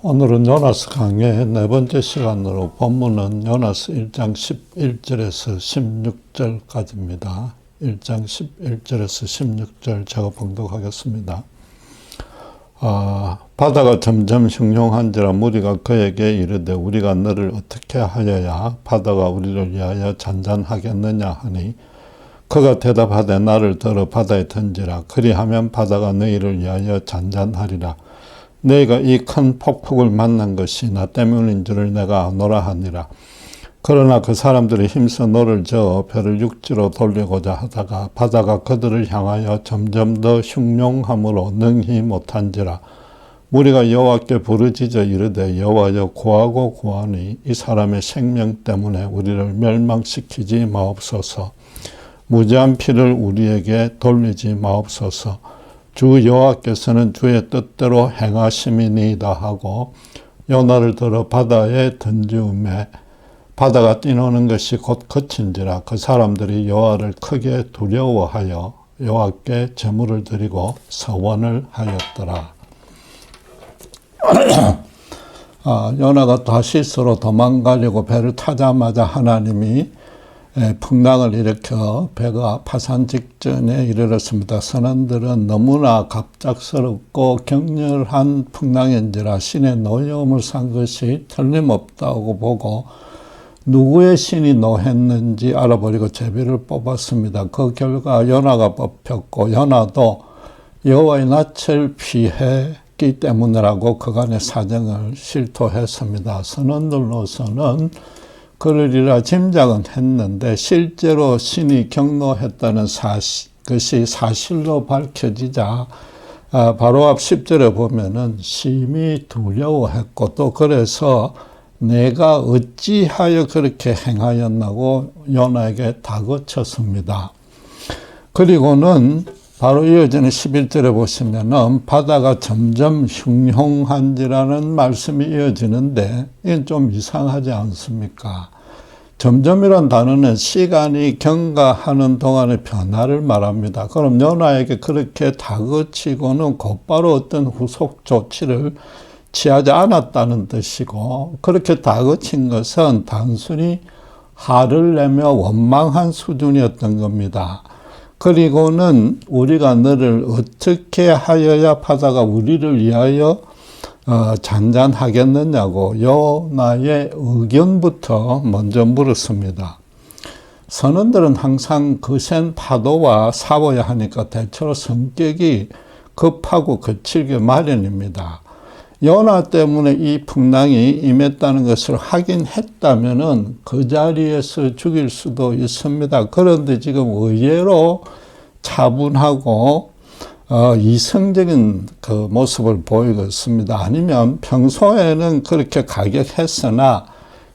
오늘은 요나서 강의 네 번째 시간으로 본문은 요나서 1장 11절에서 16절까지입니다. 1장 11절에서 16절 제가 봉독하겠습니다. 바다가 점점 흉흉한지라 무리가 그에게 이르되 우리가 너를 어떻게 하여야 바다가 우리를 위하여 잔잔하겠느냐 하니 그가 대답하되 나를 들어 바다에 던지라. 그리하면 바다가 너희를 위하여 잔잔하리라. 너희가 이 큰 폭풍을 만난 것이 나 때문인 줄을 내가 아노라 하니라. 그러나 그 사람들이 힘써 노를 저어 배를 육지로 돌리고자 하다가 바다가 그들을 향하여 점점 더 흉흉함으로 능히 못한지라. 무리가 여호와께 부르짖어 이르되 여호와여 구하고 구하니 이 사람의 생명 때문에 우리를 멸망시키지 마옵소서. 무지한 피를 우리에게 돌리지 마옵소서. 주 여호와께서는 주의 뜻대로 행하심이니이다 하고 요나를 들어 바다에 던지우매 바다가 뛰노는 것이 곧 그친지라. 그 사람들이 여호와를 크게 두려워하여 여호와께 제물을 드리고 서원을 하였더라. 요나가 다시스로 도망가려고 배를 타자마자 하나님이 풍랑을 일으켜 배가 파산 직전에 이르렀습니다. 선원들은 너무나 갑작스럽고 격렬한 풍랑인지라 신의 노여움을 산 것이 틀림없다고 보고 누구의 신이 노했는지 알아버리고 제비를 뽑았습니다. 그 결과 요나가 뽑혔고 요나도 여호와의 낯을 피했기 때문이라고 그간의 사정을 실토했습니다. 선원들로서는 그러리라 짐작은 했는데 실제로 신이 경노했다는 것이 사실로 밝혀지자 바로 앞 10절에 보면은 심히 두려워했고 또 그래서 내가 어찌하여 그렇게 행하였나고 요나에게 다그쳤습니다. 그리고는 바로 이어지는 11절에 보시면은 바다가 점점 흉흉한지라는 말씀이 이어지는데 이건 좀 이상하지 않습니까? 점점이란 단어는 시간이 경과하는 동안의 변화를 말합니다. 그럼 요나에게 그렇게 다그치고는 곧바로 어떤 후속 조치를 취하지 않았다는 뜻이고 그렇게 다그친 것은 단순히 화를 내며 원망한 수준이었던 겁니다. 그리고는 우리가 너를 어떻게 하여야 바다가 우리를 위하여 잔잔하겠느냐고 요나의 의견부터 먼저 물었습니다. 선원들은 항상 거센 파도와 싸워야 하니까 대체로 성격이 급하고 거칠게 마련입니다. 요나 때문에 이 풍랑이 임했다는 것을 확인했다면은 그 자리에서 죽일 수도 있습니다. 그런데 지금 의외로 차분하고 이성적인 그 모습을 보이고 있습니다. 아니면 평소에는 그렇게 가격했으나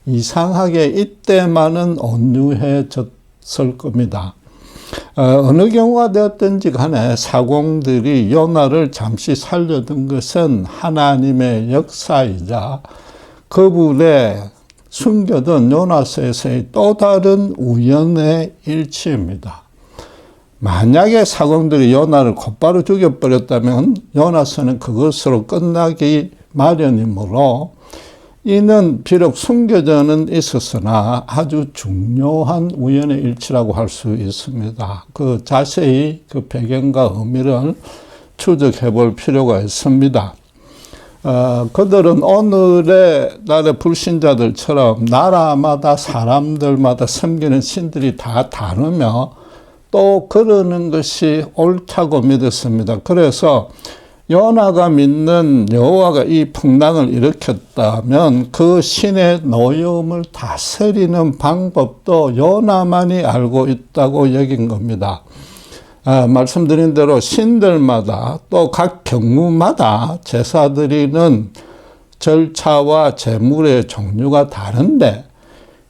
이상하게 이때만은 온유해졌을 겁니다. 어느 경우가 되었든지 간에 사공들이 요나를 잠시 살려둔 것은 하나님의 역사이자 그분의 숨겨둔 요나서에서의 또 다른 우연의 일치입니다. 만약에 사공들이 요나를 곧바로 죽여버렸다면 요나서는 그것으로 끝나기 마련이므로 이는 비록 숨겨져는 있었으나 아주 중요한 우연의 일치라고 할 수 있습니다. 그 자세히 그 배경과 의미를 추적해 볼 필요가 있습니다. 그들은 오늘의 날의 불신자들처럼 나라마다 사람들마다 섬기는 신들이 다 다르며 또 그러는 것이 옳다고 믿었습니다. 그래서 요나가 믿는 여호와가 이 풍랑을 일으켰다면 그 신의 노여움을 다스리는 방법도 요나만이 알고 있다고 여긴 겁니다. 말씀드린 대로 신들마다 또 각 경무마다 제사 드리는 절차와 제물의 종류가 다른데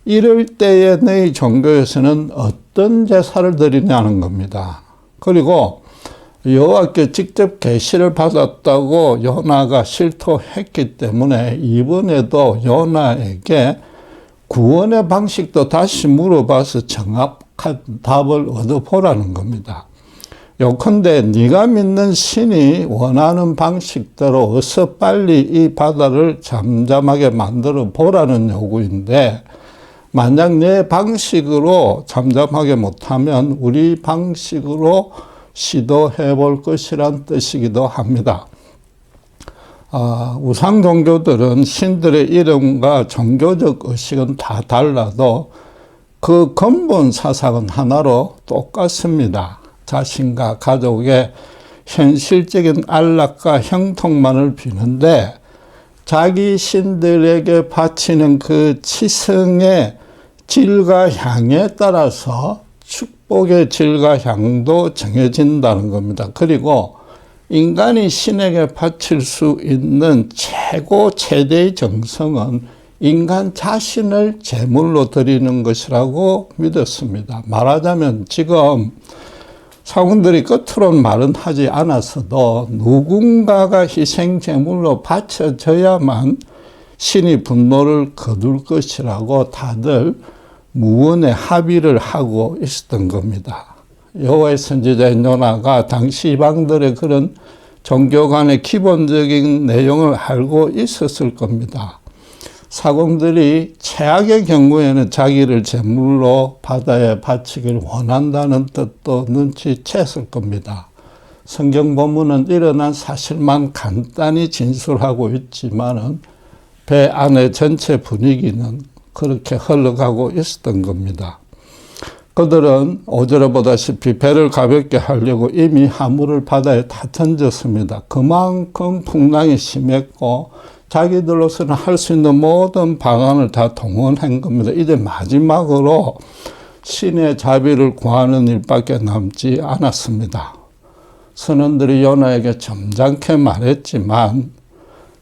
이럴 때에 너희 종교에서는 어떤 제사를 드리냐는 겁니다. 그리고 여호와께 직접 계시를 받았다고 요나가 실토했기 때문에 이번에도 요나에게 구원의 방식도 다시 물어봐서 정확한 답을 얻어보라는 겁니다. 요컨대 네가 믿는 신이 원하는 방식대로 어서 빨리 이 바다를 잠잠하게 만들어 보라는 요구인데, 만약 내 방식으로 잠잠하게 못하면 우리 방식으로 시도해 볼 것이란 뜻이기도 합니다. 우상 종교들은 신들의 이름과 종교적 의식은 다 달라도 그 근본 사상은 하나로 똑같습니다. 자신과 가족의 현실적인 안락과 형통만을 비는데, 자기 신들에게 바치는 그 치성의 질과 향에 따라서 축복의 질과 향도 정해진다는 겁니다. 그리고 인간이 신에게 바칠 수 있는 최대의 정성은 인간 자신을 제물로 드리는 것이라고 믿었습니다. 말하자면 지금 사원들이 겉으로는 말은 하지 않았어도 누군가가 희생 제물로 바쳐져야만 신이 분노를 거둘 것이라고 다들 무언의 합의를 하고 있었던 겁니다. 여호와의 선지자인 요나가 당시 이방들의 그런 종교 간의 기본적인 내용을 알고 있었을 겁니다. 사공들이 최악의 경우에는 자기를 제물로 바다에 바치길 원한다는 뜻도 눈치챘을 겁니다. 성경 본문은 일어난 사실만 간단히 진술하고 있지만은 배 안의 전체 분위기는 그렇게 흘러가고 있었던 겁니다. 그들은 5절에 보다시피 배를 가볍게 하려고 이미 화물을 바다에 다 던졌습니다. 그만큼 풍랑이 심했고 자기들로서는 할 수 있는 모든 방안을 다 동원한 겁니다. 이제 마지막으로 신의 자비를 구하는 일밖에 남지 않았습니다. 선원들이 요나에게 점잖게 말했지만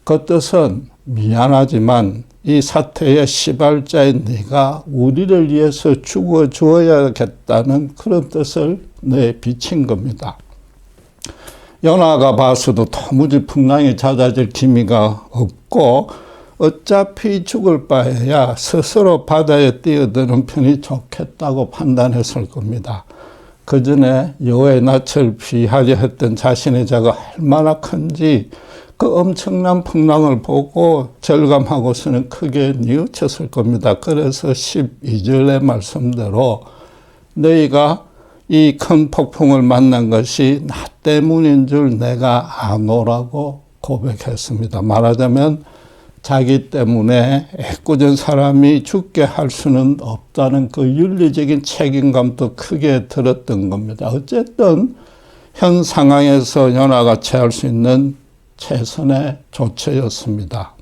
그 뜻은 미안하지만 이 사태의 시발자인 네가 우리를 위해서 죽어 주어야겠다는 그런 뜻을 내비친 겁니다. 요나가 봐서도 도무지 풍랑이 잦아질 기미가 없고 어차피 죽을 바에야 스스로 바다에 뛰어드는 편이 좋겠다고 판단했을 겁니다. 그 전에 여호와의 낯을 피하려 했던 자신의 죄가 얼마나 큰지 그 엄청난 풍랑을 보고 절감하고서는 크게 뉘우쳤을 겁니다. 그래서 12절의 말씀대로 너희가 이 큰 폭풍을 만난 것이 나 때문인 줄 내가 아노라고 고백했습니다. 말하자면 자기 때문에 애꿎은 사람이 죽게 할 수는 없다는 그 윤리적인 책임감도 크게 들었던 겁니다. 어쨌든 현 상황에서 요나가 취할 수 있는 최선의 조처였습니다.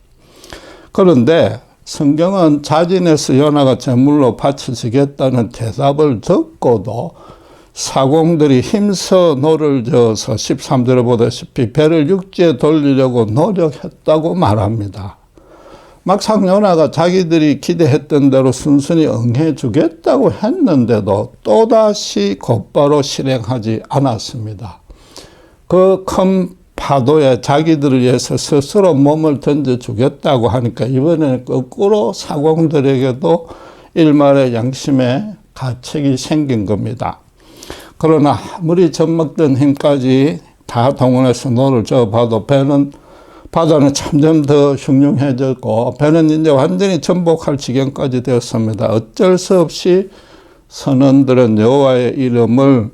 그런데 성경은 자진해서 요나가 제물로 바쳐지겠다는 대답을 듣고도 사공들이 힘써 노를 저어서 13절에 보다시피 배를 육지에 돌리려고 노력했다고 말합니다. 막상 요나가 자기들이 기대했던 대로 순순히 응해주겠다고 했는데도 또다시 곧바로 실행하지 않았습니다. 그 큰 파도에 자기들을 위해서 스스로 몸을 던져주겠다고 하니까 이번에는 거꾸로 사공들에게도 일말의 양심의 가책이 생긴 겁니다. 그러나 아무리 젖먹던 힘까지 다 동원해서 노를 저어봐도 바다는 점점 더 흉흉해졌고 배는 이제 완전히 전복할 지경까지 되었습니다. 어쩔 수 없이 선원들은 여호와의 이름으로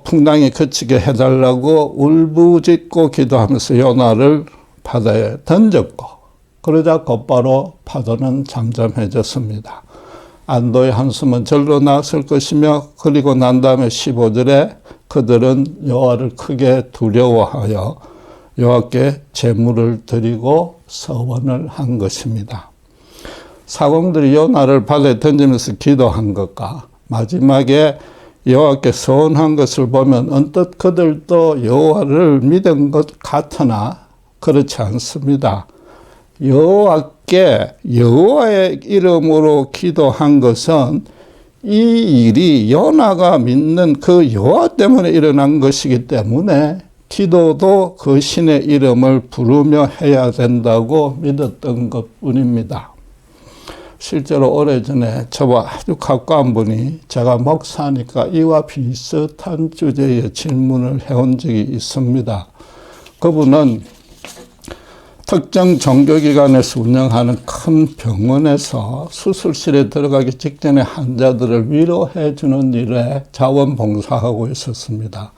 풍랑이 그치게 해달라고 울부짖고 기도하면서 요나를 바다에 던졌고 그러자 곧바로 파도는 잠잠해졌습니다. 안도의 한숨은 절로 나왔을 것이며 그리고 난 다음에 15절에 그들은 여호와를 크게 두려워하여 여호와께 제물을 드리고 서원을 한 것입니다. 사공들이 요나를 바다에 던지면서 기도한 것과 마지막에 여호와께 서원한 것을 보면 언뜻 그들도 여호와를 믿은 것 같으나 그렇지 않습니다. 여호와의 이름으로 기도한 것은 이 일이 요나가 믿는 그 여호와 때문에 일어난 것이기 때문에 기도도 그 신의 이름을 부르며 해야 된다고 믿었던 것뿐입니다. 실제로 오래전에 저와 아주 가까운 분이 제가 목사니까 이와 비슷한 주제의 질문을 해온 적이 있습니다. 그분은 특정 종교기관에서 운영하는 큰 병원에서 수술실에 들어가기 직전에 환자들을 위로해 주는 일에 자원봉사하고 있었습니다.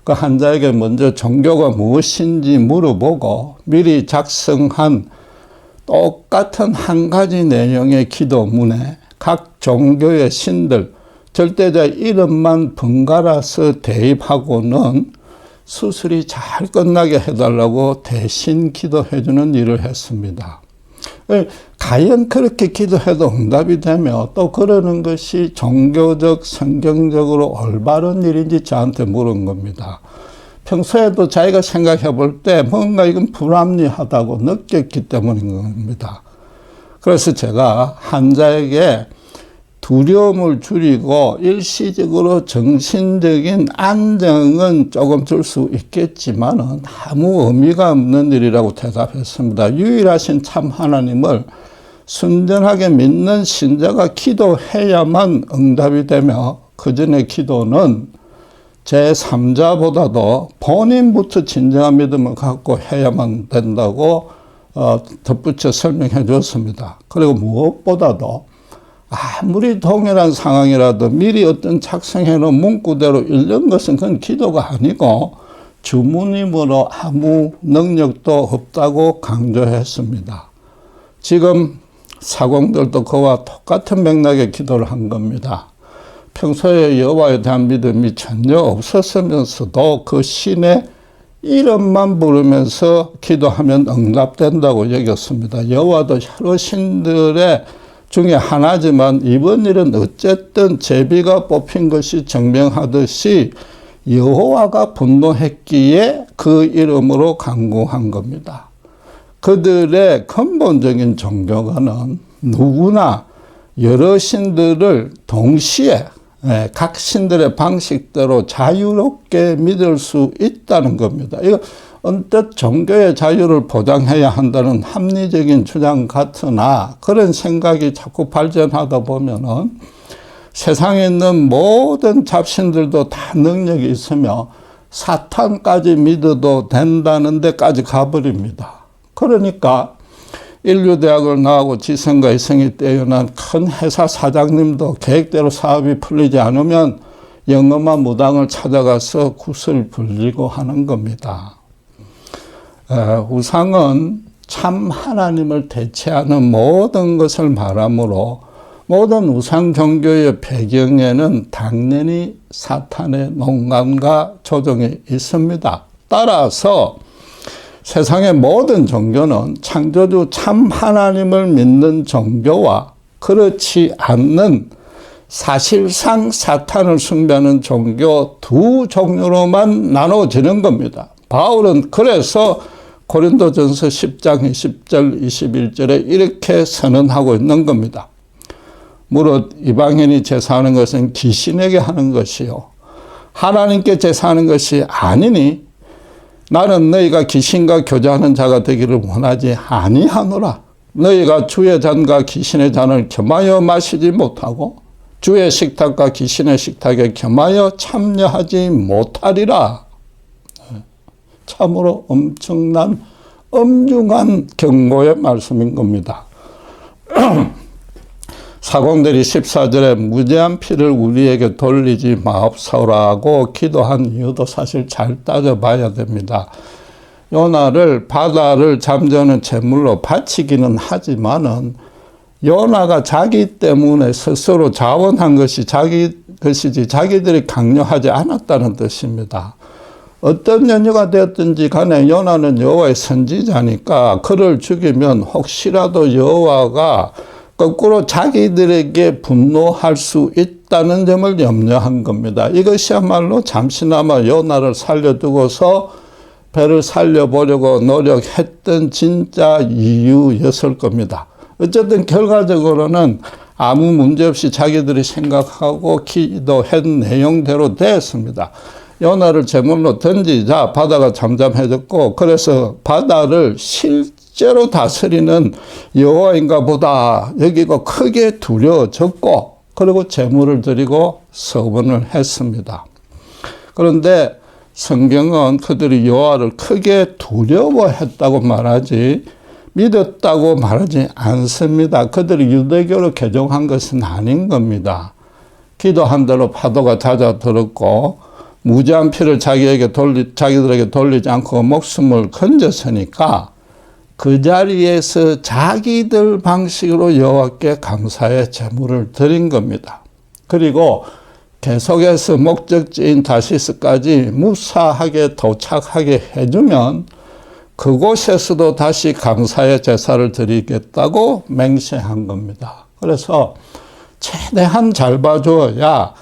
그 환자에게 먼저 종교가 무엇인지 물어보고 미리 작성한 똑같은 한 가지 내용의 기도문에 각 종교의 신들, 절대자 이름만 번갈아서 대입하고는 수술이 잘 끝나게 해달라고 대신 기도해주는 일을 했습니다. 과연 그렇게 기도해도 응답이 되며 또 그러는 것이 종교적, 성경적으로 올바른 일인지 저한테 물은 겁니다. 평소에도 자기가 생각해 볼 때 뭔가 이건 불합리하다고 느꼈기 때문인 겁니다. 그래서 제가 환자에게 두려움을 줄이고 일시적으로 정신적인 안정은 조금 줄 수 있겠지만은 아무 의미가 없는 일이라고 대답했습니다. 유일하신 참 하나님을 순전하게 믿는 신자가 기도해야만 응답이 되며 그 전의 기도는 제3자보다도 본인부터 진정한 믿음을 갖고 해야만 된다고 덧붙여 설명해 줬습니다. 그리고 무엇보다도 아무리 동일한 상황이라도 미리 어떤 작성해 놓은 문구대로 읽는 것은 그건 기도가 아니고 주문임으로 아무 능력도 없다고 강조했습니다. 지금 사공들도 그와 똑같은 맥락의 기도를 한 겁니다. 평소에 여호와에 대한 믿음이 전혀 없었으면서도 그 신의 이름만 부르면서 기도하면 응답된다고 여겼습니다. 여호와도 여러 신들의 중에 하나지만 이번 일은 어쨌든 제비가 뽑힌 것이 증명하듯이 여호와가 분노했기에 그 이름으로 간구한 겁니다. 그들의 근본적인 종교가는 누구나 여러 신들을 동시에 각 신들의 방식대로 자유롭게 믿을 수 있다는 겁니다. 이거 언뜻 종교의 자유를 보장해야 한다는 합리적인 주장 같으나 그런 생각이 자꾸 발전하다 보면은 세상에 있는 모든 잡신들도 다 능력이 있으며 사탄까지 믿어도 된다는 데까지 가버립니다. 그러니까 인류대학을 나오고 지성과 이성이 뛰어난 큰 회사 사장님도 계획대로 사업이 풀리지 않으면 영험한 무당을 찾아가서 굿을 불리고 하는 겁니다. 우상은 참 하나님을 대체하는 모든 것을 말하므로 모든 우상 종교의 배경에는 당연히 사탄의 농간과 조종이 있습니다. 따라서 세상의 모든 종교는 창조주 참 하나님을 믿는 종교와 그렇지 않는 사실상 사탄을 숭배하는 종교 두 종류로만 나눠지는 겁니다. 바울은 그래서 고린도전서 10장 20절 21절에 이렇게 선언하고 있는 겁니다. 무릇 이방인이 제사하는 것은 귀신에게 하는 것이요 하나님께 제사하는 것이 아니니 나는 너희가 귀신과 교제하는 자가 되기를 원하지 아니하노라. 너희가 주의 잔과 귀신의 잔을 겸하여 마시지 못하고 주의 식탁과 귀신의 식탁에 겸하여 참여하지 못하리라. 참으로 엄청난 엄중한 경고의 말씀인 겁니다. 사공들이 14절에 무죄한 피를 우리에게 돌리지 마옵소서라고 기도한 이유도 사실 잘 따져봐야 됩니다. 요나를 바다를 잠재우는 제물로 바치기는 하지만은 요나가 자기 때문에 스스로 자원한 것이 자기 것이지 자기들이 강요하지 않았다는 뜻입니다. 어떤 연유가 되었든지 간에 요나는 여호와의 선지자니까 그를 죽이면 혹시라도 여호와가 거꾸로 자기들에게 분노할 수 있다는 점을 염려한 겁니다. 이것이야말로 잠시나마 요나를 살려두고서 배를 살려보려고 노력했던 진짜 이유였을 겁니다. 어쨌든 결과적으로는 아무 문제 없이 자기들이 생각하고 기도한 내용대로 됐습니다. 요나를 제물로 던지자 바다가 잠잠해졌고 그래서 바다를 실제로 다스리는 여호와인가 보다 여기고 크게 두려워졌고, 그리고 제물을 드리고 서원을 했습니다. 그런데 성경은 그들이 여호와를 크게 두려워했다고 말하지 믿었다고 말하지 않습니다. 그들이 유대교로 개종한 것은 아닌 겁니다. 기도한 대로 파도가 잦아들었고 무지한 피를 자기들에게 돌리지 않고 목숨을 건졌으니까 그 자리에서 자기들 방식으로 여호와께 감사의 제물을 드린 겁니다. 그리고 계속해서 목적지인 다시스까지 무사하게 도착하게 해주면 그곳에서도 다시 감사의 제사를 드리겠다고 맹세한 겁니다. 그래서 최대한 잘 봐줘야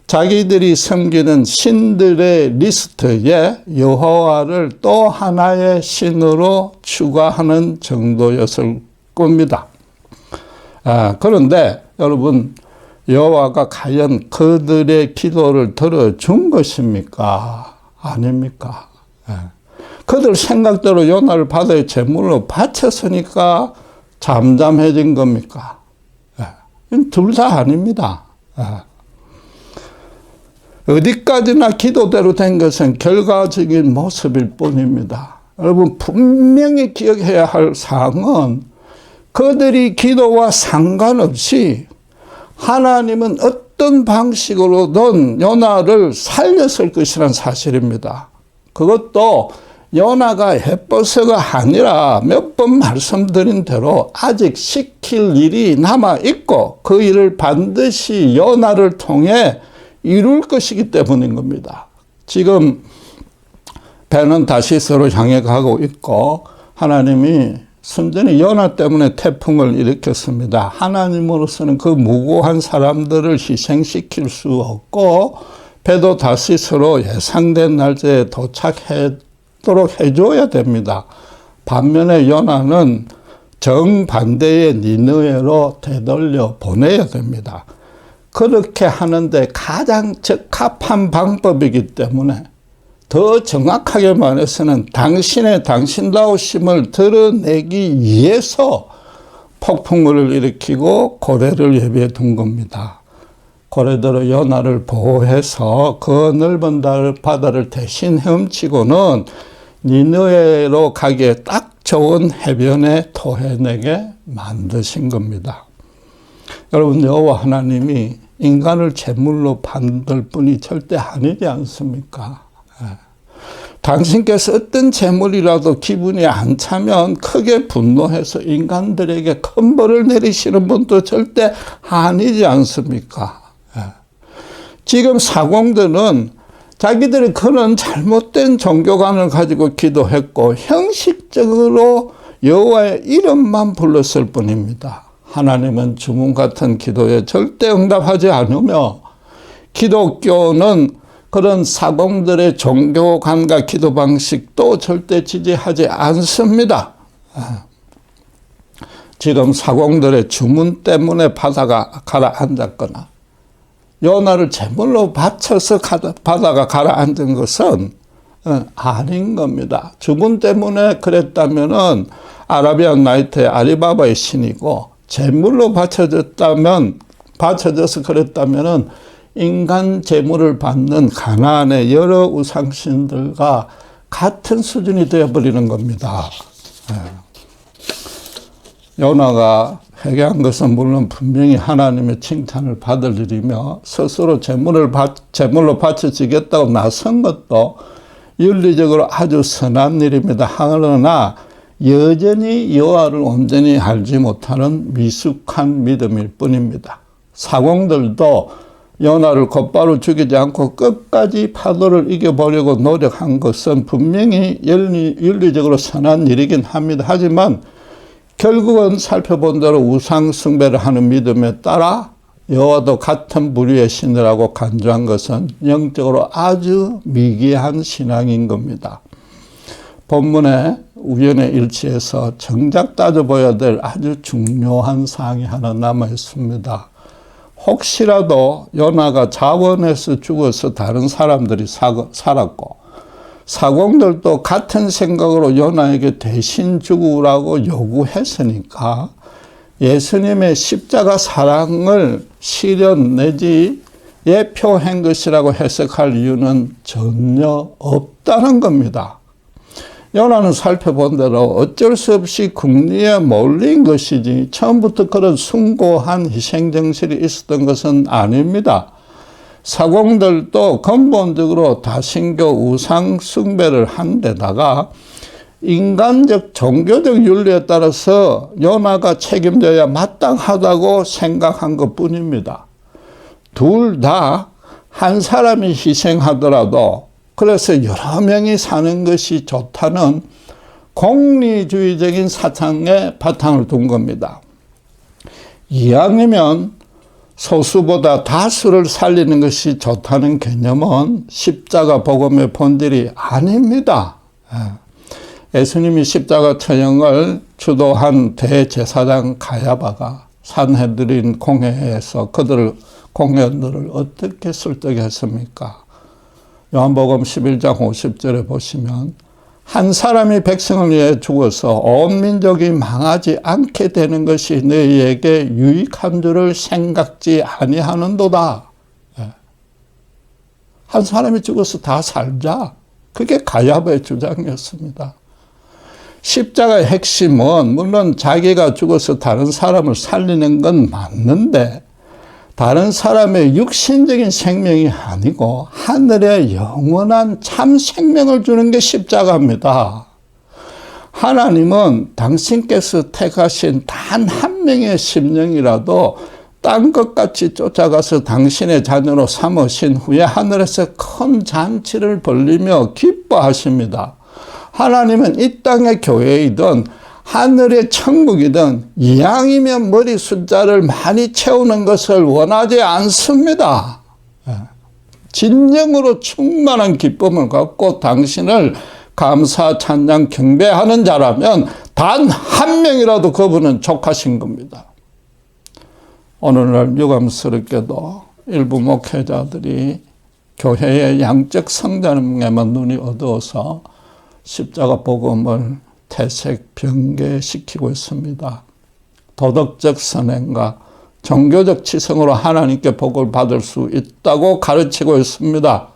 자기들이 섬기는 신들의 리스트에 여호와를 또 하나의 신으로 추가하는 정도였을 겁니다. 그런데 여러분, 여호와가 과연 그들의 기도를 들어준 것입니까? 아닙니까? 그들 생각대로 요나를 바다의 제물로 바쳤으니까 잠잠해진 겁니까? 둘 다 아닙니다. 어디까지나 기도대로 된 것은 결과적인 모습일 뿐입니다. 여러분, 분명히 기억해야 할 사항은 그들이 기도와 상관없이 하나님은 어떤 방식으로든 요나를 살렸을 것이라는 사실입니다. 그것도 요나가 예뻐서가 아니라 몇 번 말씀드린 대로 아직 시킬 일이 남아있고 그 일을 반드시 요나를 통해 이룰 것이기 때문인 겁니다. 지금 배는 다시스로 향해 가고 있고 하나님이 순전히 요나 때문에 태풍을 일으켰습니다. 하나님으로서는 그 무고한 사람들을 희생시킬 수 없고 배도 다시스로 예상된 날짜에 도착하도록 해줘야 됩니다. 반면에 요나는 정반대의 니느웨로 되돌려 보내야 됩니다. 그렇게 하는데 가장 적합한 방법이기 때문에 더 정확하게 말해서는 당신다우심을 드러내기 위해서 폭풍우를 일으키고 고래를 예비해 둔 겁니다. 고래들의 요나를 보호해서 그 넓은 바다를 대신 헤엄치고는 니느웨로 가기에 딱 좋은 해변에 토해내게 만드신 겁니다. 여러분, 여호와 하나님이 인간을 제물로 만들 뿐이 절대 아니지 않습니까? 당신께서 어떤 제물이라도 기분이 안 차면 크게 분노해서 인간들에게 큰 벌을 내리시는 분도 절대 아니지 않습니까? 지금 사공들은 자기들이 그런 잘못된 종교관을 가지고 기도했고 형식적으로 여호와의 이름만 불렀을 뿐입니다. 하나님은 주문 같은 기도에 절대 응답하지 않으며 기독교는 그런 사공들의 종교관과 기도 방식도 절대 지지하지 않습니다. 지금 사공들의 주문 때문에 바다가 가라앉았거나 요나를 제물로 바쳐서 바다가 가라앉은 것은 아닌 겁니다. 주문 때문에 그랬다면은 아라비안 나이트의 아리바바의 신이고 제물로 바쳐져서 그랬다면은 인간 제물을 받는 가나안의 여러 우상신들과 같은 수준이 되어버리는 겁니다. 요나가 회개한 것은 물론 분명히 하나님의 칭찬을 받을 일이며 스스로 제물로 바쳐지겠다고 나선 것도 윤리적으로 아주 선한 일입니다. 그러나 여전히 여호와를 온전히 알지 못하는 미숙한 믿음일 뿐입니다. 사공들도 요나를 곧바로 죽이지 않고 끝까지 파도를 이겨보려고 노력한 것은 분명히 윤리적으로 선한 일이긴 합니다. 하지만 결국은 살펴본 대로 우상 숭배를 하는 믿음에 따라 여호와도 같은 부류의 신이라고 간주한 것은 영적으로 아주 미개한 신앙인 겁니다. 본문에 우연의 일치에서 정작 따져봐야 될 아주 중요한 사항이 하나 남아 있습니다. 혹시라도 요나가 자원해서 죽어서 다른 사람들이 살았고 사공들도 같은 생각으로 요나에게 대신 죽으라고 요구했으니까 예수님의 십자가 사랑을 실현 내지 예표한 것이라고 해석할 이유는 전혀 없다는 겁니다. 요나는 살펴본 대로 어쩔 수 없이 궁리에 몰린 것이지 처음부터 그런 숭고한 희생정신이 있었던 것은 아닙니다. 사공들도 근본적으로 다신교 우상 숭배를 한 데다가 인간적 종교적 윤리에 따라서 요나가 책임져야 마땅하다고 생각한 것뿐입니다. 둘 다 한 사람이 희생하더라도 그래서 여러 명이 사는 것이 좋다는 공리주의적인 사상에 바탕을 둔 겁니다. 이왕이면 소수보다 다수를 살리는 것이 좋다는 개념은 십자가 복음의 본질이 아닙니다. 예수님이 십자가 처형을 주도한 대제사장 가야바가 산헤드린 공회에서 그들을 공회원들을 어떻게 설득했습니까? 요한복음 11장 50절에 보시면 한 사람이 백성을 위해 죽어서 온 민족이 망하지 않게 되는 것이 너희에게 유익한 줄을 생각지 아니하는도다. 한 사람이 죽어서 다 살자. 그게 가야바의 주장이었습니다. 십자가의 핵심은 물론 자기가 죽어서 다른 사람을 살리는 건 맞는데 다른 사람의 육신적인 생명이 아니고 하늘의 영원한 참 생명을 주는 게 십자가입니다. 하나님은 당신께서 택하신 단 한 명의 심령이라도 딴 것 같이 쫓아가서 당신의 자녀로 삼으신 후에 하늘에서 큰 잔치를 벌리며 기뻐하십니다. 하나님은 이 땅의 교회이든 하늘의 천국이든 이왕이면 머리 숫자를 많이 채우는 것을 원하지 않습니다. 진정으로 충만한 기쁨을 갖고 당신을 감사, 찬양, 경배하는 자라면 단 한 명이라도 그분은 족하신 겁니다. 오늘날 유감스럽게도 일부 목회자들이 교회의 양적 성장에만 눈이 어두워서 십자가 복음을 퇴색 변개시키고 있습니다. 도덕적 선행과 종교적 치성으로 하나님께 복을 받을 수 있다고 가르치고 있습니다.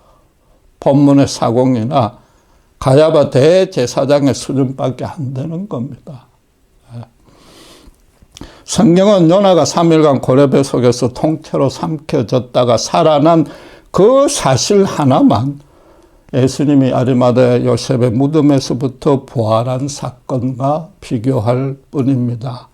본문의 사공이나 가야바 대제사장의 수준밖에 안 되는 겁니다. 성경은 요나가 3일간 고레배 속에서 통째로 삼켜졌다가 살아난 그 사실 하나만 예수님이 아리마다의 요셉의 무덤에서부터 부활한 사건과 비교할 뿐입니다.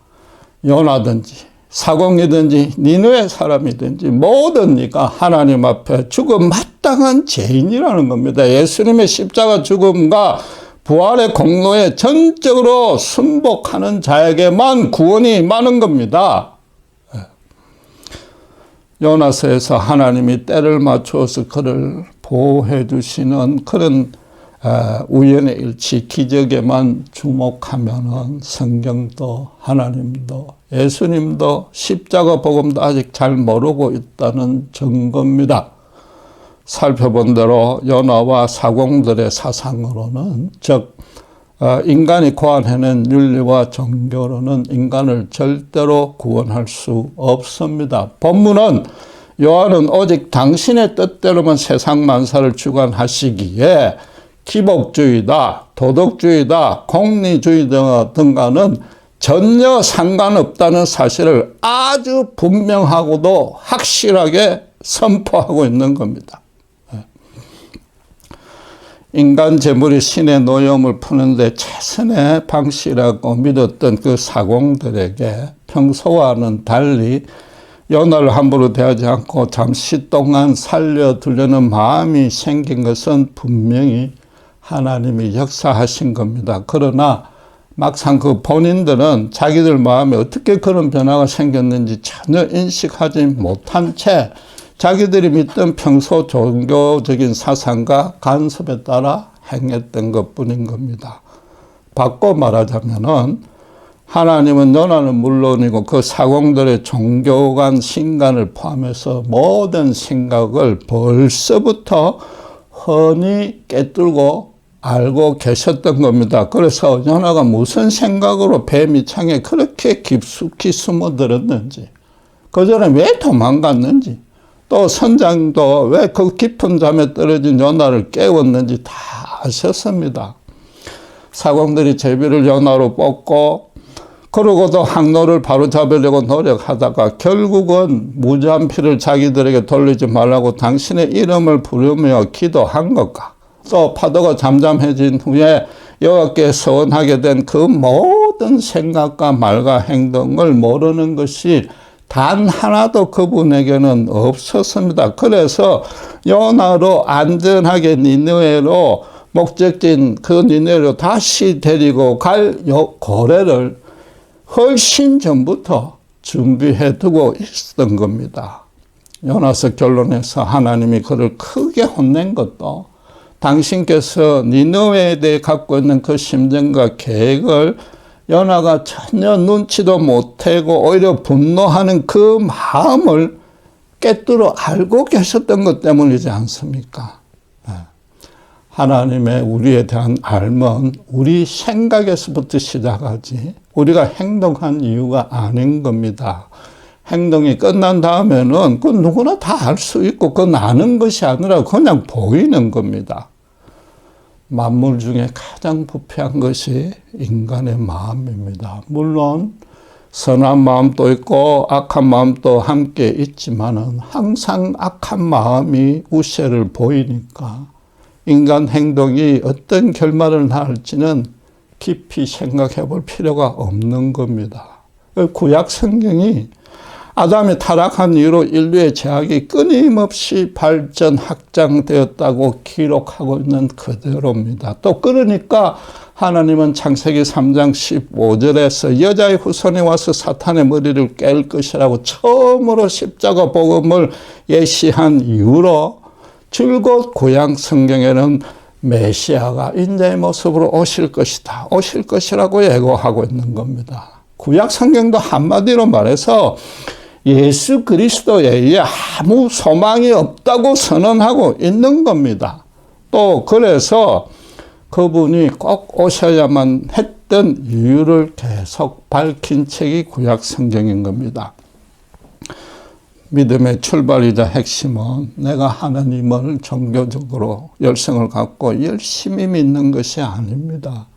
요나든지 사공이든지 니느웨 사람이든지 모든 이가 하나님 앞에 죽음 마땅한 죄인이라는 겁니다. 예수님의 십자가 죽음과 부활의 공로에 전적으로 순복하는 자에게만 구원이 임하는 겁니다. 요나서에서 하나님이 때를 맞추어서 그를 보호해 주시는 그런 우연의 일치, 기적에만 주목하면은 성경도 하나님도 예수님도 십자가 복음도 아직 잘 모르고 있다는 증거입니다. 살펴본 대로 요나와 사공들의 사상으로는 즉 인간이 고안해낸 윤리와 종교로는 인간을 절대로 구원할 수 없습니다. 본문은 요한은 오직 당신의 뜻대로만 세상 만사를 주관하시기에 기복주의다, 도덕주의다, 공리주의 등과는 전혀 상관없다는 사실을 아주 분명하고도 확실하게 선포하고 있는 겁니다. 인간 재물이 신의 노여움을 푸는데 최선의 방식이라고 믿었던 그 사공들에게 평소와는 달리 요나를 함부로 대하지 않고 잠시 동안 살려두려는 마음이 생긴 것은 분명히 하나님이 역사하신 겁니다. 그러나 막상 그 본인들은 자기들 마음에 어떻게 그런 변화가 생겼는지 전혀 인식하지 못한 채 자기들이 믿던 평소 종교적인 사상과 간섭에 따라 행했던 것뿐인 겁니다. 바꿔 말하자면은 하나님은 요나는 물론이고 그 사공들의 종교관 신간을 포함해서 모든 생각을 벌써부터 훤히 깨뚫고 알고 계셨던 겁니다. 그래서 요나가 무슨 생각으로 배 밑창에 그렇게 깊숙이 숨어들었는지, 그 전에 왜 도망갔는지, 또 선장도 왜 그 깊은 잠에 떨어진 요나를 깨웠는지 다 아셨습니다. 사공들이 제비를 요나로 뽑고 그러고도 항로를 바로잡으려고 노력하다가 결국은 무지한 피를 자기들에게 돌리지 말라고 당신의 이름을 부르며 기도한 것과 또 파도가 잠잠해진 후에 여호와께 서원하게 된 그 모든 생각과 말과 행동을 모르는 것이 단 하나도 그분에게는 없었습니다. 그래서 요나로 안전하게 니느웨로 목적지인 그 니느웨로 다시 데리고 갈 고래를 훨씬 전부터 준비해 두고 있었던 겁니다. 요나서 결론에서 하나님이 그를 크게 혼낸 것도 당신께서 니느웨에 대해 갖고 있는 그 심정과 계획을 요나가 전혀 눈치도 못하고 오히려 분노하는 그 마음을 꿰뚫어 알고 계셨던 것 때문이지 않습니까? 하나님의 우리에 대한 알면 우리 생각에서부터 시작하지 우리가 행동한 이유가 아닌 겁니다. 행동이 끝난 다음에는 그 누구나 다 알 수 있고 그건 아는 것이 아니라 그냥 보이는 겁니다. 만물 중에 가장 부패한 것이 인간의 마음입니다. 물론 선한 마음도 있고 악한 마음도 함께 있지만은 항상 악한 마음이 우세를 보이니까 인간 행동이 어떤 결말을 낳을지는 깊이 생각해 볼 필요가 없는 겁니다. 구약 성경이 아담이 타락한 이후로 인류의 제약이 끊임없이 발전, 확장되었다고 기록하고 있는 그대로입니다. 또 그러니까 하나님은 창세기 3장 15절에서 여자의 후손이 와서 사탄의 머리를 깰 것이라고 처음으로 십자가 복음을 예시한 이후로 줄곧 구약 성경에는 메시아가 인자의 모습으로 오실 것이다, 오실 것이라고 예고하고 있는 겁니다. 구약 성경도 한마디로 말해서 예수 그리스도에 의해 아무 소망이 없다고 선언하고 있는 겁니다. 또 그래서 그분이 꼭 오셔야만 했던 이유를 계속 밝힌 책이 구약 성경인 겁니다. 믿음의 출발이자 핵심은 내가 하나님을 종교적으로 열성을 갖고 열심히 믿는 것이 아닙니다.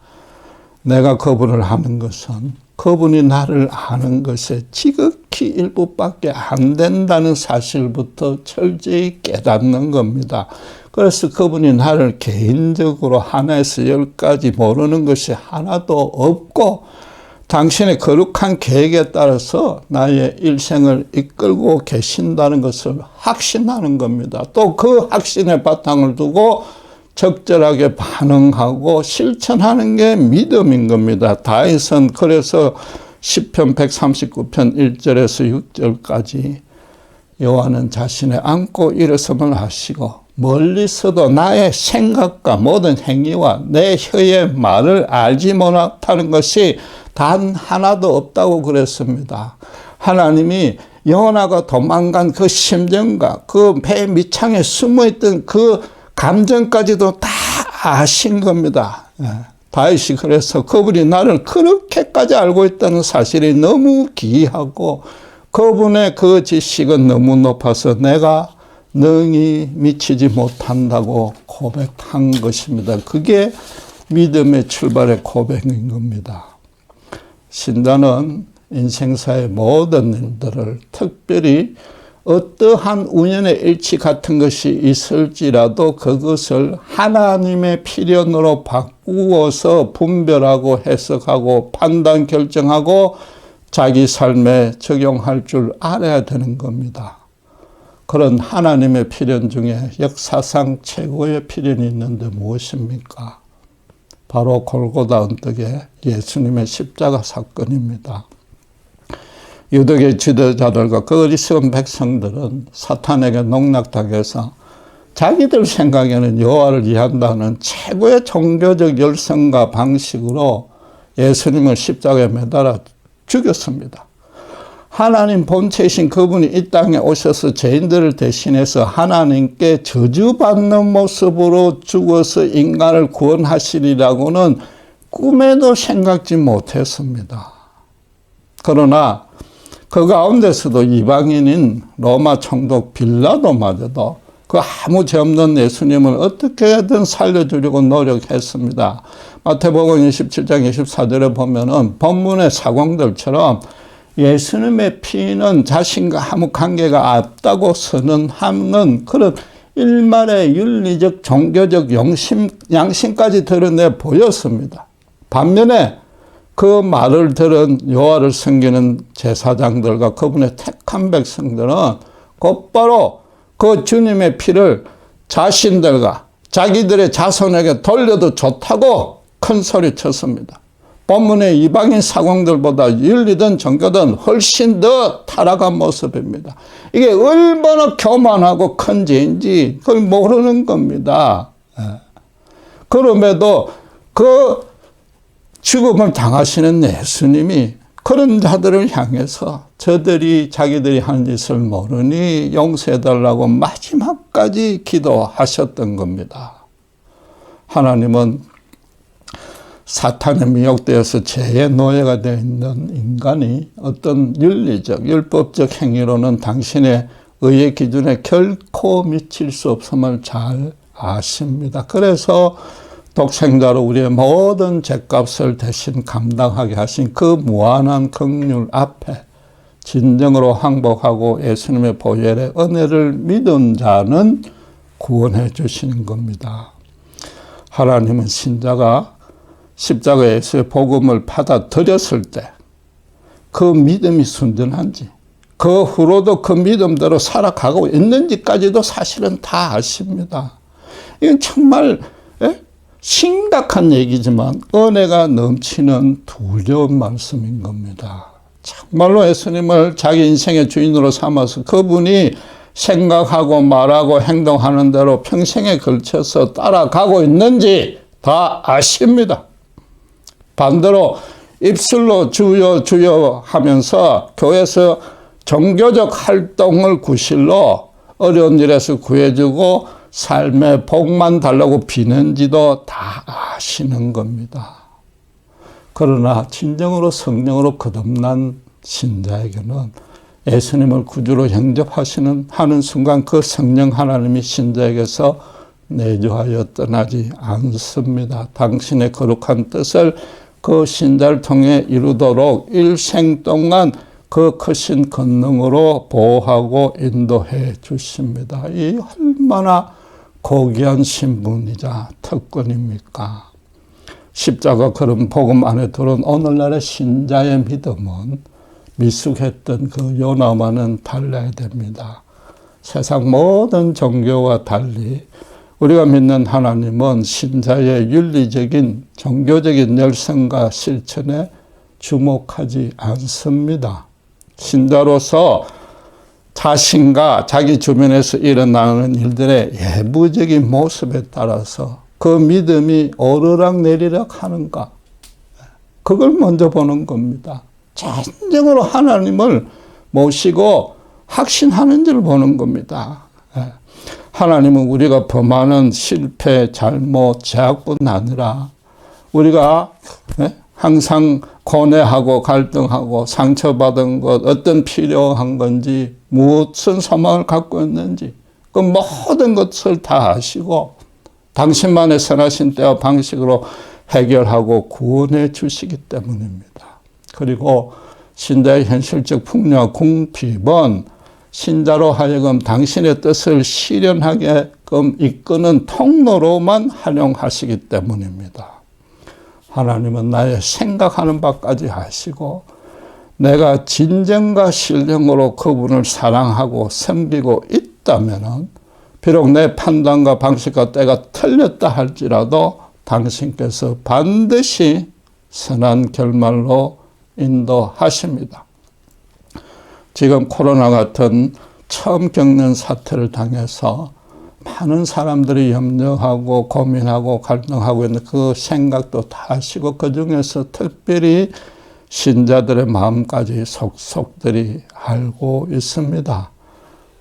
내가 그분을 아는 것은 그분이 나를 아는 것에 지극히 일부밖에 안 된다는 사실부터 철저히 깨닫는 겁니다. 그래서 그분이 나를 개인적으로 하나에서 열까지 모르는 것이 하나도 없고 당신의 거룩한 계획에 따라서 나의 일생을 이끌고 계신다는 것을 확신하는 겁니다. 또 그 확신의 바탕을 두고 적절하게 반응하고 실천하는 게 믿음인 겁니다. 다윗은 그래서 시편 139편 1절에서 6절까지 여호와는 자신의 안고 일어섬을 하시고 멀리서도 나의 생각과 모든 행위와 내 혀의 말을 알지 못하는 것이 단 하나도 없다고 그랬습니다. 하나님이 요나가 도망간 그 심정과 그 배 밑창에 숨어있던 그 감정까지도 다 아신 겁니다. 다윗이 그래서 그분이 나를 그렇게까지 알고 있다는 사실이 너무 기이하고 그분의 그 지식은 너무 높아서 내가 능히 미치지 못한다고 고백한 것입니다. 그게 믿음의 출발의 고백인 겁니다. 신자는 인생사의 모든 일들을 특별히 어떠한 우연의 일치 같은 것이 있을지라도 그것을 하나님의 필연으로 바꾸어서 분별하고 해석하고 판단 결정하고 자기 삶에 적용할 줄 알아야 되는 겁니다. 그런 하나님의 필연 중에 역사상 최고의 필연이 있는데 무엇입니까? 바로 골고다 언덕의 예수님의 십자가 사건입니다. 유대계 지도자들과 그 어리석은 백성들은 사탄에게 농락당해서 자기들 생각에는 여호와를 이해한다는 최고의 종교적 열성과 방식으로 예수님을 십자가에 매달아 죽였습니다. 하나님 본체이신 그분이 이 땅에 오셔서 죄인들을 대신해서 하나님께 저주받는 모습으로 죽어서 인간을 구원하시리라고는 꿈에도 생각지 못했습니다. 그러나 그 가운데서도 이방인인 로마 총독 빌라도마저도 그 아무 죄 없는 예수님을 어떻게든 살려주려고 노력했습니다. 마태복음 27장 24절에 보면은 본문의 사공들처럼 예수님의 피는 자신과 아무 관계가 없다고 선언하는 그런 일말의 윤리적, 종교적 양심까지 드러내 보였습니다. 반면에 그 말을 들은 여호와를 섬기는 제사장들과 그분의 택한 백성들은 곧바로 그 주님의 피를 자신들과 자기들의 자손에게 돌려도 좋다고 큰 소리 쳤습니다. 본문의 이방인 사공들보다 윤리든 종교든 훨씬 더 타락한 모습입니다. 이게 얼마나 교만하고 큰 죄인지 그걸 모르는 겁니다. 그럼에도 그 죽음을 당하시는 예수님이 그런 자들을 향해서 저들이 자기들이 하는 짓을 모르니 용서해달라고 마지막까지 기도하셨던 겁니다. 하나님은 사탄에 미혹되어서 죄의 노예가 되어 있는 인간이 어떤 윤리적, 율법적 행위로는 당신의 의의 기준에 결코 미칠 수 없음을 잘 아십니다. 그래서 독생자로 우리의 모든 죄값을 대신 감당하게 하신 그 무한한 긍휼 앞에 진정으로 항복하고 예수님의 보혈의 은혜를 믿은 자는 구원해 주시는 겁니다. 하나님은 신자가 십자가 예수의 복음을 받아들였을 때 그 믿음이 순전한지 그 후로도 그 믿음대로 살아가고 있는지까지도 사실은 다 아십니다. 이건 정말 심각한 얘기지만 은혜가 넘치는 두려운 말씀인 겁니다. 정말로 예수님을 자기 인생의 주인으로 삼아서 그분이 생각하고 말하고 행동하는 대로 평생에 걸쳐서 따라가고 있는지 다 아십니다. 반대로 입술로 주여 주여 하면서 교회에서 종교적 활동을 구실로 어려운 일에서 구해주고 삶의 복만 달라고 비는지도 다 아시는 겁니다. 그러나 진정으로 성령으로 거듭난 신자에게는 예수님을 구주로 하는 순간 그 성령 하나님이 신자에게서 내주하여 떠나지 않습니다. 당신의 거룩한 뜻을 그 신자를 통해 이루도록 일생 동안 그 크신 권능으로 보호하고 인도해 주십니다. 이 얼마나 고귀한 신분이자 특권입니까? 십자가 그런 복음 안에 들어온 오늘날의 신자의 믿음은 미숙했던 그 요나와는 달라야 됩니다. 세상 모든 종교와 달리 우리가 믿는 하나님은 신자의 윤리적인 종교적인 열성과 실천에 주목하지 않습니다. 신자로서 자신과 자기 주변에서 일어나는 일들의 예부적인 모습에 따라서 그 믿음이 오르락내리락 하는가, 그걸 먼저 보는 겁니다. 진정으로 하나님을 모시고 확신하는지를 보는 겁니다. 하나님은 우리가 범하는 실패, 잘못, 죄악뿐 아니라 우리가 항상 고뇌하고 갈등하고 상처받은 것, 어떤 필요한 건지, 무슨 소망을 갖고 있는지 그 모든 것을 다 아시고 당신만의 선하신 때와 방식으로 해결하고 구원해 주시기 때문입니다. 그리고 신자의 현실적 풍요와 궁핍은 신자로 하여금 당신의 뜻을 실현하게끔 이끄는 통로로만 활용하시기 때문입니다. 하나님은 나의 생각하는 바까지 아시고 내가 진정과 신령으로 그분을 사랑하고 섬기고 있다면 비록 내 판단과 방식과 때가 틀렸다 할지라도 당신께서 반드시 선한 결말로 인도하십니다. 지금 코로나 같은 처음 겪는 사태를 당해서 많은 사람들이 염려하고 고민하고 갈등하고 있는 그 생각도 다 하시고 그중에서 특별히 신자들의 마음까지 속속들이 알고 있습니다.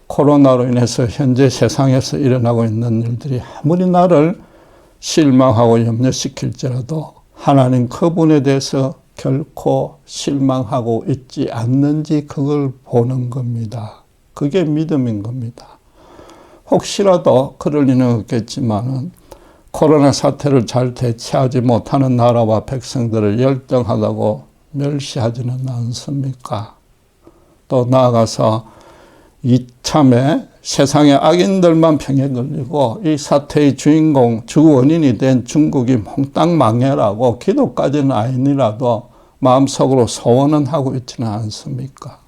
코로나로 인해서 현재 세상에서 일어나고 있는 일들이 아무리 나를 실망하고 염려시킬지라도 하나님 그분에 대해서 결코 실망하고 있지 않는지 그걸 보는 겁니다. 그게 믿음인 겁니다. 혹시라도 그럴 리는 없겠지만은 코로나 사태를 잘 대처하지 못하는 나라와 백성들을 열등하다고 멸시하지는 않습니까? 또 나아가서 이참에 세상의 악인들만 병에 걸리고 이 사태의 주인공, 주원인이 된 중국이 몽땅 망해라고 기도까지는 아니라도 마음속으로 소원은 하고 있지는 않습니까?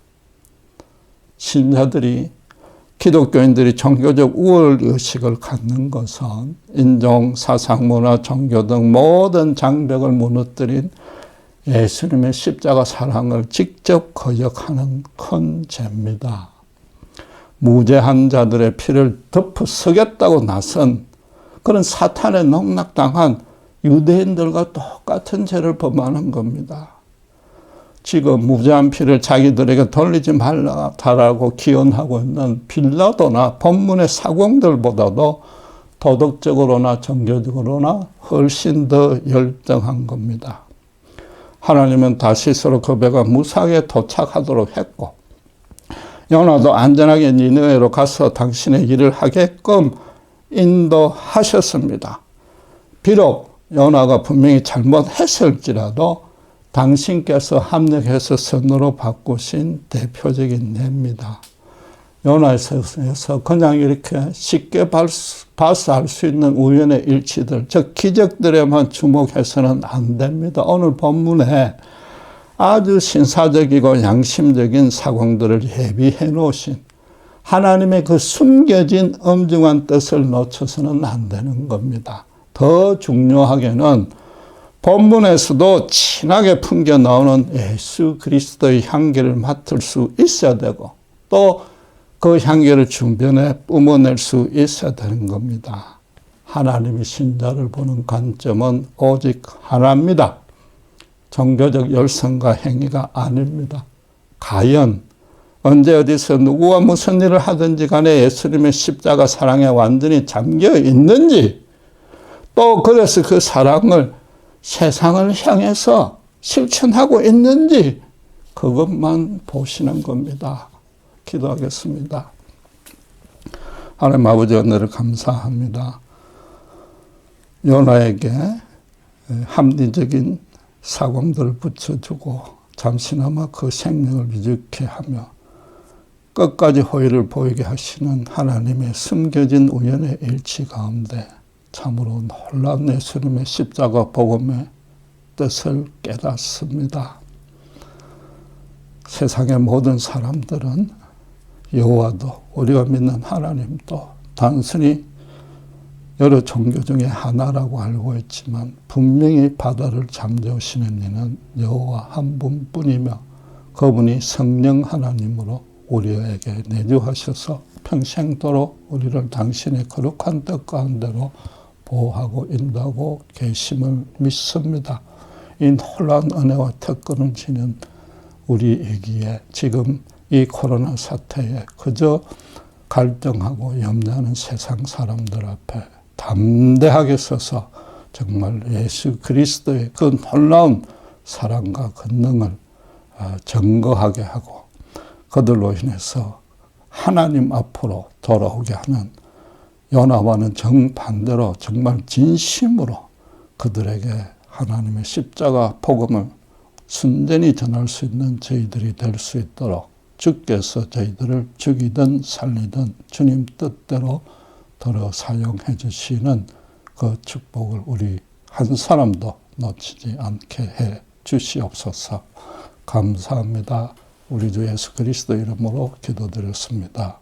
신자들이, 기독교인들이 종교적 우월의식을 갖는 것은 인종, 사상, 문화, 종교 등 모든 장벽을 무너뜨린 예수님의 십자가 사랑을 직접 거역하는 큰 죄입니다. 무죄한 자들의 피를 덮어 쓰겠다고 나선 그런 사탄에 농락당한 유대인들과 똑같은 죄를 범하는 겁니다. 지금 무죄한 피를 자기들에게 돌리지 말라고 기원하고 있는 빌라도나 본문의 사공들보다도 도덕적으로나 종교적으로나 훨씬 더 열등한 겁니다. 하나님은 다시스로 그 배가 무사하게 도착하도록 했고 요나도 안전하게 니느웨로 가서 당신의 일을 하게끔 인도하셨습니다. 비록 요나가 분명히 잘못했을지라도 당신께서 합력해서 선으로 바꾸신 대표적인 예입니다. 요나에서 그냥 이렇게 쉽게 봐서 알 수 있는 우연의 일치들, 즉 기적들에만 주목해서는 안 됩니다. 오늘 본문에 아주 신사적이고 양심적인 사공들을 예비해 놓으신 하나님의 그 숨겨진 엄중한 뜻을 놓쳐서는 안 되는 겁니다. 더 중요하게는 본문에서도 진하게 풍겨 나오는 예수 그리스도의 향기를 맡을 수 있어야 되고 또 그 향기를 주변에 뿜어낼 수 있어야 되는 겁니다. 하나님이 신자를 보는 관점은 오직 하나입니다. 종교적 열성과 행위가 아닙니다. 과연 언제 어디서 누구와 무슨 일을 하든지 간에 예수님의 십자가 사랑에 완전히 잠겨 있는지 또 그래서 그 사랑을 세상을 향해서 실천하고 있는지 그것만 보시는 겁니다. 기도하겠습니다. 하나님 아버지 은혜를 감사합니다. 요나에게 합리적인 사공들을 붙여주고 잠시나마 그 생명을 유익해 하며 끝까지 호의를 보이게 하시는 하나님의 숨겨진 우연의 일치 가운데 참으로 놀라운 예수님의 십자가 복음의 뜻을 깨닫습니다. 세상의 모든 사람들은 여호와도 우리가 믿는 하나님도 단순히 여러 종교 중에 하나라고 알고 있지만 분명히 바다를 잠재우시는 이는 여호와 한 분뿐이며 그분이 성령 하나님으로 우리에게 내주하셔서 평생도록 우리를 당신의 거룩한 뜻 가운데로 보호하고 인도하고 계심을 믿습니다. 이 놀라운 은혜와 특권을 지닌 우리이기에 지금 이 코로나 사태에 그저 갈등하고 염려하는 세상 사람들 앞에 담대하게 서서 정말 예수 그리스도의 그 놀라운 사랑과 권능을 증거하게 하고 그들로 인해서 하나님 앞으로 돌아오게 하는 요나와는 정반대로 정말 진심으로 그들에게 하나님의 십자가 복음을 순전히 전할 수 있는 저희들이 될 수 있도록 주께서 저희들을 죽이든 살리든 주님 뜻대로 들어 사용해 주시는 그 축복을 우리 한 사람도 놓치지 않게 해 주시옵소서. 감사합니다. 우리 주 예수 그리스도 이름으로 기도드렸습니다.